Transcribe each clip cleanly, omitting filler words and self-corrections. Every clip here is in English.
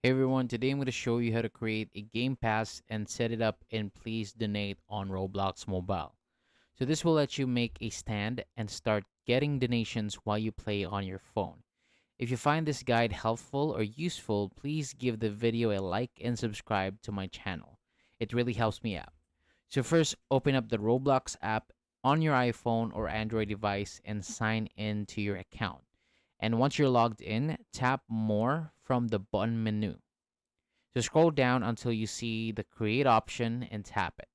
Hey everyone, today I'm going to show you how to create a Game Pass and set it up in Please Donate on Roblox Mobile. So this will let you make a stand and start getting donations while you play on your phone. If you find this guide helpful or useful, please give the video a like and subscribe to my channel. It really helps me out. So first, open up the Roblox app on your iPhone or Android device and sign in to your account. And once you're logged in, tap More from the button menu. So scroll down until you see the Create option and tap it.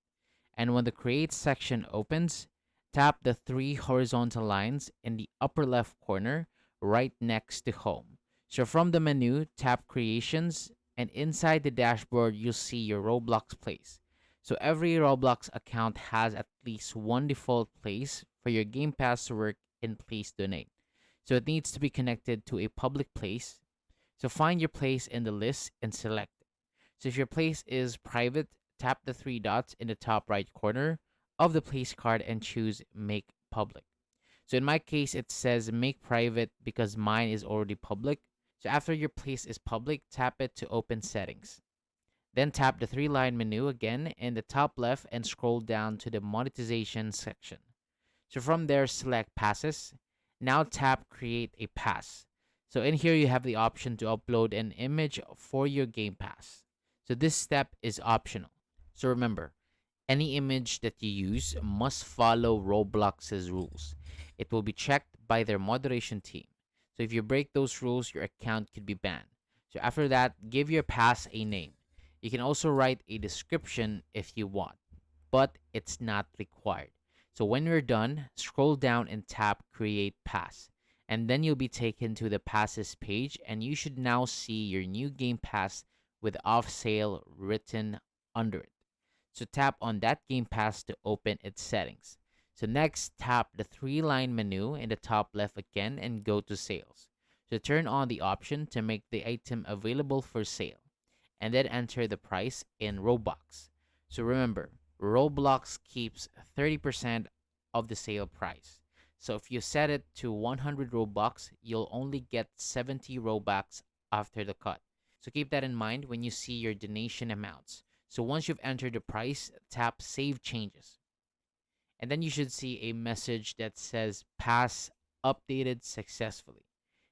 And when the Create section opens, tap the three horizontal lines in the upper left corner right next to Home. So from the menu, tap Creations, and inside the dashboard, you'll see your Roblox place. So every Roblox account has at least one default place for your Game Pass to work in Please Donate. So it needs to be connected to a public place. So find your place in the list and select. So if your place is private, tap the three dots in the top right corner of the place card and choose Make Public. So in my case, it says Make Private because mine is already public. So after your place is public, tap it to open settings. Then tap the three-line menu again in the top left and scroll down to the monetization section. So from there, select Passes. Now tap Create a Pass. So in here, you have the option to upload an image for your Game Pass. So this step is optional. So remember, any image that you use must follow Roblox's rules. It will be checked by their moderation team. So if you break those rules, your account could be banned. So after that, give your pass a name. You can also write a description if you want, but it's not required. So when you're done, scroll down and tap Create Pass. And then you'll be taken to the passes page, and you should now see your new Game Pass with off sale written under it. So tap on that Game Pass to open its settings. So next, tap the three-line menu in the top left again and go to sales. So turn on the option to make the item available for sale, and then enter the price in Robux. So remember, Roblox keeps 30% of the sale price. So if you set it to 100 Robux, you'll only get 70 Robux after the cut. So keep that in mind when you see your donation amounts. So once you've entered the price, tap Save Changes. And then you should see a message that says Pass updated successfully.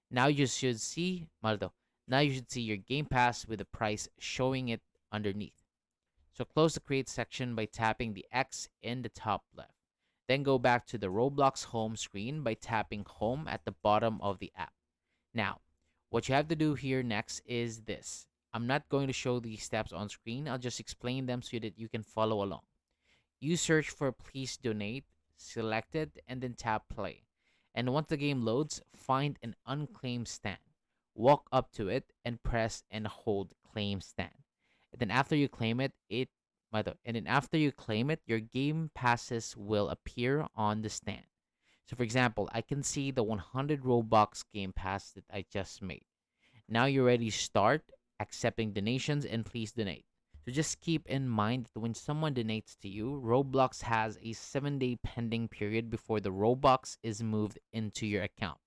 Now you should see, Maldo, now you should see your Game Pass with the price showing it underneath. So close the Create section by tapping the X in the top left. Then go back to the Roblox home screen by tapping Home at the bottom of the app. Now, what you have to do here next is this. I'm not going to show these steps on screen. I'll just explain them so that you can follow along. You search for Please Donate, select it, and then tap Play. And once the game loads, find an unclaimed stand. Walk up to it and press and hold Claim Stand. And then after you claim it, your game passes will appear on the stand. So for example, I can see the 100 Robux game pass that I just made. Now you're ready to start accepting donations and Please Donate. So just keep in mind that when someone donates to you, Roblox has a 7-day pending period before the Robux is moved into your account.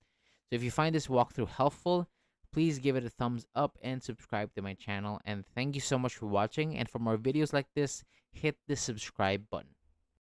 So if you find this walkthrough helpful, please give it a thumbs up and subscribe to my channel. And thank you so much for watching. And for more videos like this, hit the subscribe button.